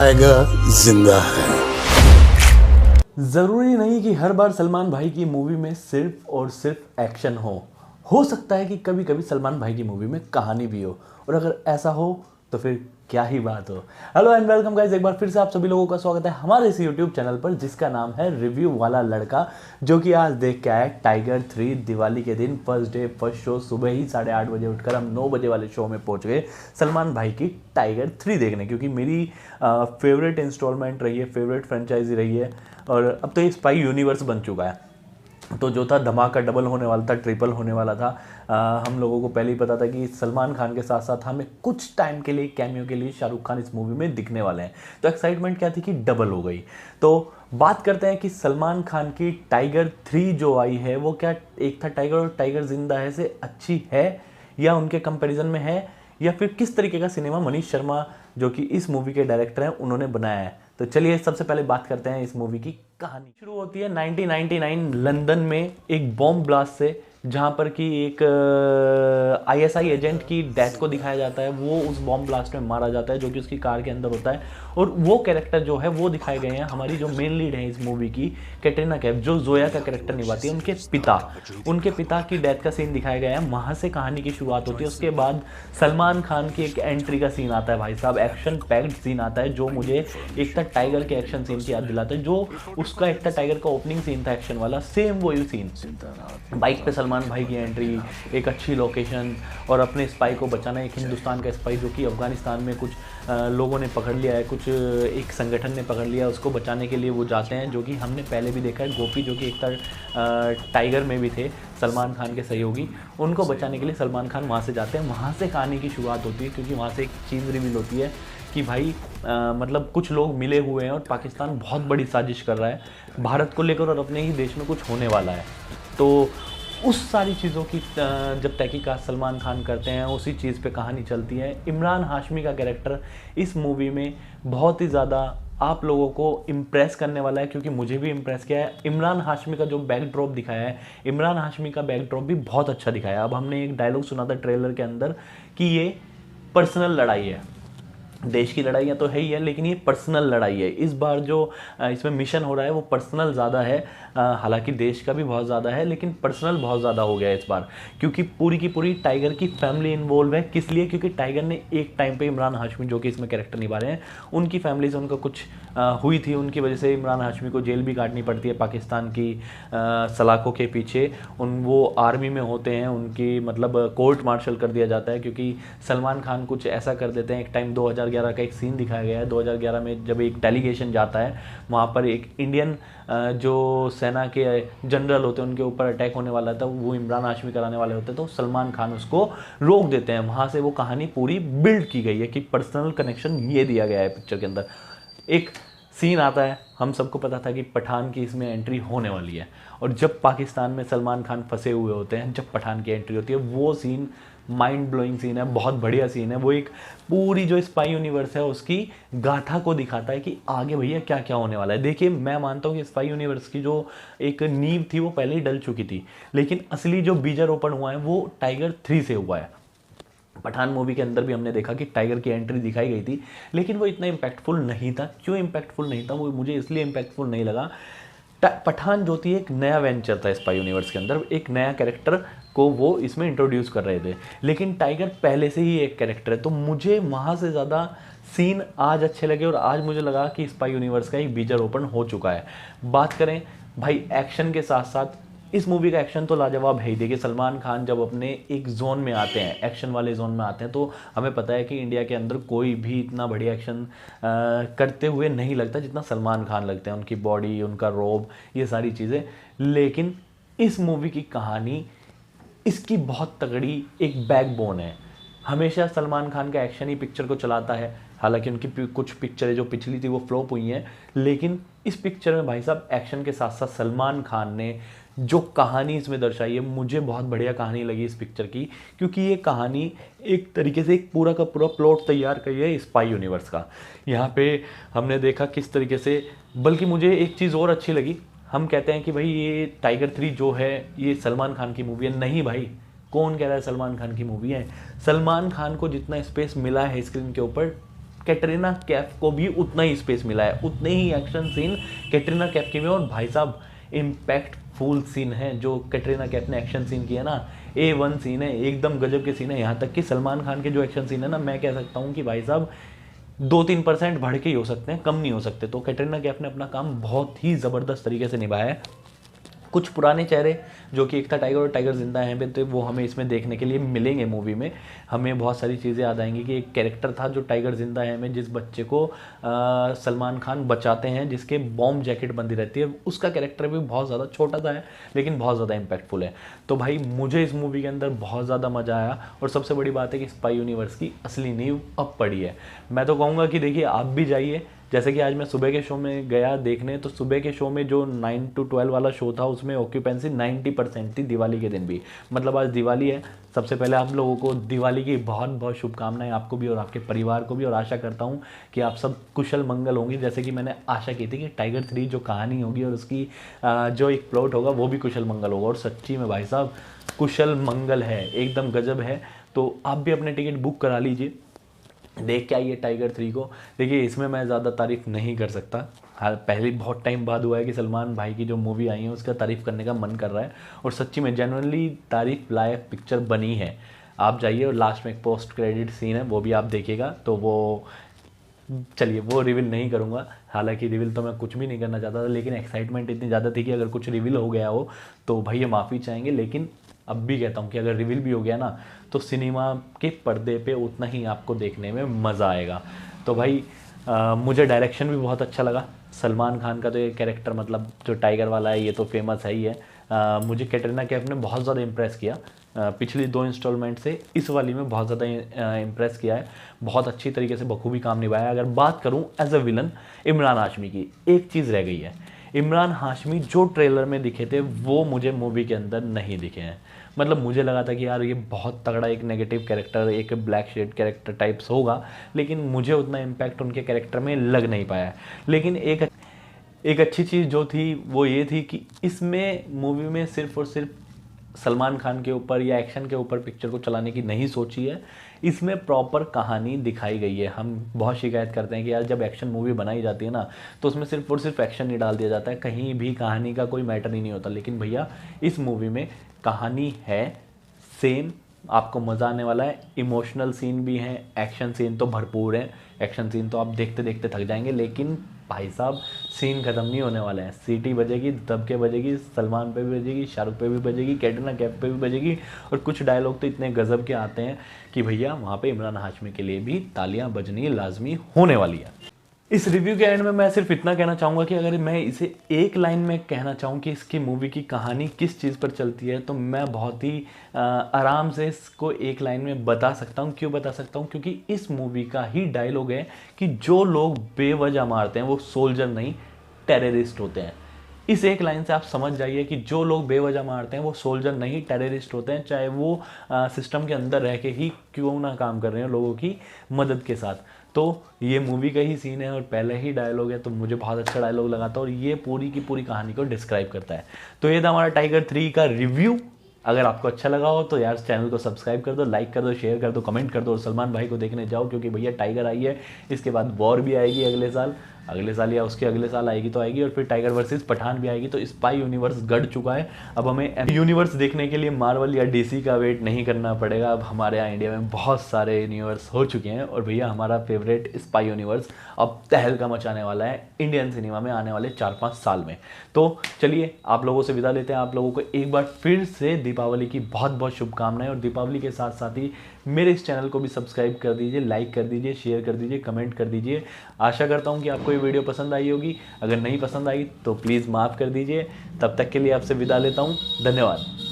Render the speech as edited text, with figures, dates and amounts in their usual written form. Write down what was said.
Tiger जिंदा है। ज़रूरी नहीं कि हर बार सलमान भाई की मूवी में सिर्फ और सिर्फ एक्शन हो सकता है कि कभी कभी सलमान भाई की मूवी में कहानी भी हो, और अगर ऐसा हो तो फिर क्या ही बात हो। हेलो एंड वेलकम गाइस, एक बार फिर से आप सभी लोगों का स्वागत है हमारे इस यूट्यूब चैनल पर जिसका नाम है रिव्यू वाला लड़का, जो कि आज देख के आया टाइगर 3 दिवाली के दिन फर्स्ट डे फर्स्ट शो। सुबह ही 8:30 बजे उठकर हम 9 बजे वाले शो में पहुंच गए सलमान भाई की टाइगर 3 देखने, क्योंकि मेरी फेवरेट इंस्टॉलमेंट रही है, फेवरेट फ्रेंचाइजी रही है, और अब तो ये स्पाई यूनिवर्स बन चुका है। तो जो था धमाका डबल होने वाला था, ट्रिपल होने वाला था। हम लोगों को पहले ही पता था कि सलमान खान के साथ साथ हमें कुछ टाइम के लिए, कैमियो के लिए शाहरुख खान इस मूवी में दिखने वाले हैं। तो एक्साइटमेंट क्या थी कि डबल हो गई। तो बात करते हैं कि सलमान खान की टाइगर 3 जो आई है वो क्या एक था टाइगर और टाइगर जिंदा है से अच्छी है, या उनके कंपैरिजन में है, या फिर किस तरीके का सिनेमा मनीष शर्मा जो कि इस मूवी के डायरेक्टर हैं उन्होंने बनाया है। तो चलिए सबसे पहले बात करते हैं इस मूवी की कहानी। शुरू होती है 1999 लंदन में एक बॉम्ब ब्लास्ट से, जहाँ पर कि एक आईएसआई एजेंट की डेथ को दिखाया जाता है। वो उस बॉम्ब ब्लास्ट में मारा जाता है, जो कि उसकी कार के अंदर होता है। और वो कैरेक्टर जो है वो दिखाए गए हैं हमारी जो मेन लीड है इस मूवी की, कैटरीना कैफ, जो जोया का कैरेक्टर निभाती है। उनके पिता की डेथ का सीन दिखाया गया है। वहाँ से कहानी की शुरुआत होती है। उसके बाद सलमान खान की एक एंट्री का सीन आता है, भाई साहब एक्शन पैक्ड सीन आता है, जो मुझे एक था टाइगर के एक्शन सीन की याद दिलाता है। जो उसका एक था टाइगर का ओपनिंग सीन था एक्शन वाला, सेम वही सीन। बाइक पे सलमान भाई की एंट्री, एक अच्छी लोकेशन, और अपने स्पाई को बचाना। एक हिंदुस्तान का स्पाई जो कि अफगानिस्तान में कुछ लोगों ने पकड़ लिया है, कुछ एक संगठन ने पकड़ लिया है, उसको बचाने के लिए वो जाते हैं, जो कि हमने पहले भी देखा है। गोपी जो कि एक था टाइगर में भी थे सलमान खान के सहयोगी, उनको बचाने के लिए सलमान खान वहाँ से जाते हैं। वहाँ से कहानी की शुरुआत होती है, क्योंकि वहाँ से एक चीज़ रिवील होती है कि भाई मतलब कुछ लोग मिले हुए हैं और पाकिस्तान बहुत बड़ी साजिश कर रहा है भारत को लेकर, और अपने ही देश में कुछ होने वाला है। तो उस सारी चीज़ों की जब तहकीकात सलमान खान करते हैं, उसी चीज़ पे कहानी चलती है। इमरान हाशमी का कैरेक्टर इस मूवी में बहुत ही ज़्यादा आप लोगों को इम्प्रेस करने वाला है, क्योंकि मुझे भी इम्प्रेस किया है। इमरान हाशमी का जो बैकड्रॉप दिखाया है, इमरान हाशमी का बैकड्रॉप भी बहुत अच्छा दिखाया है। अब हमने एक डायलॉग सुना था ट्रेलर के अंदर कि ये पर्सनल लड़ाई है, देश की लड़ाइयाँ तो है ही है, लेकिन ये पर्सनल लड़ाई है। इस बार जो इसमें मिशन हो रहा है वो पर्सनल ज़्यादा है, हालांकि देश का भी बहुत ज़्यादा है, लेकिन पर्सनल बहुत ज़्यादा हो गया है इस बार, क्योंकि पूरी की पूरी टाइगर की फैमिली इन्वॉल्व है। किस लिए? क्योंकि टाइगर ने एक टाइम पे इमरान हाशमी जो कि इसमें कैरेक्टर निभा रहे हैं, उनकी फैमिली से उनका कुछ हुई थी, उनकी वजह से इमरान हाशमी को जेल भी काटनी पड़ती है पाकिस्तान की सलाखों के पीछे। वो आर्मी में होते हैं, उनकी मतलब कोर्ट मार्शल कर दिया जाता है, क्योंकि सलमान खान कुछ ऐसा कर देते हैं। एक टाइम 2011 का एक सीन दिखाया गया है। 2011 में जब एक डेलीगेशन जाता है, वहाँ पर एक इंडियन जो सेना के जनरल होते हैं उनके ऊपर अटैक होने वाला था, वो इमरान हाशमी कराने वाले होते हैं, तो सलमान खान उसको रोक देते हैं। वहाँ से वो कहानी पूरी बिल्ड की गई है कि पर्सनल कनेक्शन ये दिया गया है पिक्चर के अंदर। एक सीन आता है, हम सबको पता था कि पठान की इसमें एंट्री होने वाली है, और जब पाकिस्तान में सलमान खान फंसे हुए होते हैं, जब पठान की एंट्री होती है, वो सीन माइंड ब्लोइंग सीन है, बहुत बढ़िया सीन है। वो एक पूरी जो स्पाई यूनिवर्स है उसकी गाथा को दिखाता है कि आगे भैया क्या क्या होने वाला है। देखिए, मैं मानता हूँ कि स्पाई यूनिवर्स की जो एक नींव थी वो पहले ही डल चुकी थी, लेकिन असली जो बीजारोपण हुआ है वो टाइगर 3 से हुआ है। पठान मूवी के अंदर भी हमने देखा कि टाइगर की एंट्री दिखाई गई थी, लेकिन वो इतना इम्पैक्टफुल नहीं था। क्यों इम्पैक्टफुल नहीं था? वो मुझे इसलिए इम्पैक्टफुल नहीं लगा, पठान जो थी एक नया वेंचर था स्पाई यूनिवर्स के अंदर, एक नया कैरेक्टर को वो इसमें इंट्रोड्यूस कर रहे थे, लेकिन टाइगर पहले से ही एक कैरेक्टर है। तो मुझे वहाँ से ज़्यादा सीन आज अच्छे लगे, और आज मुझे लगा कि स्पाई यूनिवर्स का एक बीजारोपण हो चुका है। बात करें भाई एक्शन के साथ साथ, इस मूवी का एक्शन तो लाजवाब है ही। देखिए, सलमान खान जब अपने एक जोन में आते हैं, एक्शन वाले जोन में आते हैं, तो हमें पता है कि इंडिया के अंदर कोई भी इतना बढ़िया एक्शन करते हुए नहीं लगता जितना सलमान खान लगते हैं। उनकी बॉडी, उनका रोब, ये सारी चीज़ें। लेकिन इस मूवी की कहानी, इसकी बहुत तगड़ी एक बैकबोन है। हमेशा सलमान खान का एक्शन ही पिक्चर को चलाता है, हालांकि उनकी कुछ पिक्चरें जो पिछली थी वो फ्लॉप हुई हैं, लेकिन इस पिक्चर में भाई साहब एक्शन के साथ साथ सलमान खान ने जो कहानी इसमें दर्शाई है, मुझे बहुत बढ़िया कहानी लगी इस पिक्चर की, क्योंकि ये कहानी एक तरीके से एक पूरा का पूरा प्लॉट तैयार करी है स्पाई यूनिवर्स का। यहाँ पे हमने देखा किस तरीके से, बल्कि मुझे एक चीज़ और अच्छी लगी। हम कहते हैं कि भाई ये टाइगर 3 जो है ये सलमान खान की मूवी है। नहीं भाई, कौन कह रहा है सलमान खान की मूवी है? सलमान खान को जितना स्पेस मिला है स्क्रीन के ऊपर, कैटरीना कैफ को भी उतना ही स्पेस मिला है, उतने ही एक्शन सीन कैटरीना कैफ के में। और भाई साहब इम्पैक्टफुल सीन है जो कैटरीना कैफ ने एक्शन सीन किया ना, A1 सीन है, एकदम गजब के सीन है। यहाँ तक कि सलमान खान के जो एक्शन सीन है ना, मैं कह सकता हूँ कि भाई साहब 2-3% बढ़ के ही हो सकते हैं, कम नहीं हो सकते। तो कैटरीना कैफ ने अपना काम बहुत ही ज़बरदस्त तरीके से निभाया है। कुछ पुराने चेहरे जो कि एक था टाइगर और टाइगर जिंदा है पे, तो वो हमें इसमें देखने के लिए मिलेंगे मूवी में। हमें बहुत सारी चीज़ें याद आएंगी कि एक कैरेक्टर था जो टाइगर जिंदा है में, जिस बच्चे को सलमान खान बचाते हैं, जिसके बॉम्ब जैकेट बंदी रहती है, उसका कैरेक्टर भी बहुत ज़्यादा छोटा सा है लेकिन बहुत ज़्यादा इम्पैक्टफुल है। तो भाई मुझे इस मूवी के अंदर बहुत ज़्यादा मज़ा आया। और सबसे बड़ी बात है कि स्पाई यूनिवर्स की असली नींव अब पड़ी है। मैं तो कहूँगा कि देखिए आप भी जाइए, जैसे कि आज मैं सुबह के शो में गया देखने, तो सुबह के शो में जो 9 to 12 वाला शो था उसमें ऑक्यूपेंसी 90% थी, दिवाली के दिन भी। मतलब आज दिवाली है। सबसे पहले आप लोगों को दिवाली की बहुत बहुत शुभकामनाएं, आपको भी और आपके परिवार को भी। और आशा करता हूं कि आप सब कुशल मंगल होंगे, जैसे कि मैंने आशा की थी कि टाइगर 3 जो कहानी होगी और उसकी जो एक प्लॉट होगा वो भी कुशल मंगल होगा। और सच्ची में भाई साहब कुशल मंगल है, एकदम गजब है। तो आप भी अपने टिकट बुक करा लीजिए, देख के आइए टाइगर 3 को। देखिए इसमें मैं ज़्यादा तारीफ़ नहीं कर सकता। हाँ, पहले बहुत टाइम बाद हुआ है कि सलमान भाई की जो मूवी आई है उसका तारीफ़ करने का मन कर रहा है। और सच्ची में जेन्युइनली तारीफ़ लायक पिक्चर बनी है। आप जाइए और लास्ट में एक पोस्ट क्रेडिट सीन है, वो भी आप देखिएगा। तो वो चलिए वो रिवील नहीं करूँगा, हालांकि रिवील तो मैं कुछ भी नहीं करना चाहता था, लेकिन एक्साइटमेंट इतनी ज़्यादा थी कि अगर कुछ रिवील हो गया हो तो भैया माफ़ी चाहेंगे। लेकिन अब भी कहता हूँ कि अगर रिवील भी हो गया ना तो सिनेमा के पर्दे पे उतना ही आपको देखने में मज़ा आएगा। तो भाई मुझे डायरेक्शन भी बहुत अच्छा लगा। सलमान खान का तो ये कैरेक्टर मतलब जो टाइगर वाला है ये तो फेमस है ही है। मुझे कैटरीना कैफ ने बहुत ज़्यादा इम्प्रेस किया। पिछली 2 इंस्टॉलमेंट से इस वाली में बहुत ज़्यादा इम्प्रेस किया है। बहुत अच्छी तरीके से बखूबी काम निभाया। अगर बात करूँ as a villain Imran Hashmi की, एक चीज़ रह गई है। इमरान हाशमी जो ट्रेलर में दिखे थे वो मुझे मूवी के अंदर नहीं दिखे हैं। मतलब मुझे लगा था कि यार ये बहुत तगड़ा एक नेगेटिव कैरेक्टर, एक ब्लैक शेड कैरेक्टर टाइप्स होगा, लेकिन मुझे उतना इम्पैक्ट उनके कैरेक्टर में लग नहीं पाया। लेकिन एक अच्छी चीज़ जो थी वो ये थी कि इसमें मूवी में सिर्फ और सिर्फ सलमान खान के ऊपर या एक्शन के ऊपर पिक्चर को चलाने की नहीं सोची है, इसमें प्रॉपर कहानी दिखाई गई है। हम बहुत शिकायत करते हैं कि यार जब एक्शन मूवी बनाई जाती है ना तो उसमें सिर्फ और सिर्फ एक्शन ही डाल दिया जाता है, कहीं भी कहानी का कोई मैटर ही नहीं होता। लेकिन भैया इस मूवी में कहानी है सेम, आपको मज़ा आने वाला है। इमोशनल सीन भी हैं, एक्शन सीन तो भरपूर हैं। एक्शन सीन तो आप देखते देखते थक जाएंगे, लेकिन भाई साहब सीन ख़त्म नहीं होने वाले हैं। सीटी बजेगी, दबके बजेगी, सलमान पे भी बजेगी, शाहरुख पे भी बजेगी, कैटरीना कैफ पे भी बजेगी। और कुछ डायलॉग तो इतने गजब के आते हैं कि भैया वहाँ पे इमरान हाशमी के लिए भी तालियां बजनी लाजमी होने वाली है। इस रिव्यू के एंड में मैं सिर्फ इतना कहना चाहूँगा कि अगर मैं इसे एक लाइन में कहना चाहूँ कि इसकी मूवी की कहानी किस चीज़ पर चलती है, तो मैं बहुत ही आराम से इसको एक लाइन में बता सकता हूँ। क्यों बता सकता हूँ? क्योंकि इस मूवी का ही डायलॉग है कि जो लोग बेवजह मारते हैं वो सोल्जर नहीं टेररिस्ट होते हैं। इस एक लाइन से आप समझ जाइए कि जो लोग बेवजह मारते हैं वो सोल्जर नहीं टेररिस्ट होते हैं, चाहे वो सिस्टम के अंदर रह के ही क्यों ना काम कर रहे हैं लोगों की मदद के साथ। तो ये मूवी का ही सीन है और पहले ही डायलॉग है, तो मुझे बहुत अच्छा डायलॉग लगा था और ये पूरी की पूरी कहानी को डिस्क्राइब करता है। तो ये था हमारा टाइगर 3 का रिव्यू। अगर आपको अच्छा लगा हो तो यार चैनल को सब्सक्राइब कर दो, लाइक कर दो, शेयर कर दो, कमेंट कर दो और सलमान भाई को देखने जाओ, क्योंकि भैया टाइगर आई है, इसके बाद वॉर भी आएगी अगले साल या उसके अगले साल आएगी तो आएगी, और फिर टाइगर वर्सेस पठान भी आएगी। तो स्पाई यूनिवर्स गढ़ चुका है, अब हमें यूनिवर्स देखने के लिए मार्वल या डीसी का वेट नहीं करना पड़ेगा। अब हमारे यहाँ इंडिया में बहुत सारे यूनिवर्स हो चुके हैं और भैया हमारा फेवरेट स्पाई यूनिवर्स अब तहलका मचाने वाला है इंडियन सिनेमा में आने वाले 4-5 साल में। तो चलिए आप लोगों से विदा लेते हैं। आप लोगों को एक बार फिर से दीपावली की बहुत बहुत शुभकामनाएं, और दीपावली के साथ साथ ही मेरे इस चैनल को भी सब्सक्राइब कर दीजिए, लाइक कर दीजिए, शेयर कर दीजिए, कमेंट कर दीजिए। आशा करता हूँ कि आपको ये वीडियो पसंद आई होगी। अगर नहीं पसंद आई तो प्लीज़ माफ़ कर दीजिए। तब तक के लिए आपसे विदा लेता हूँ। धन्यवाद।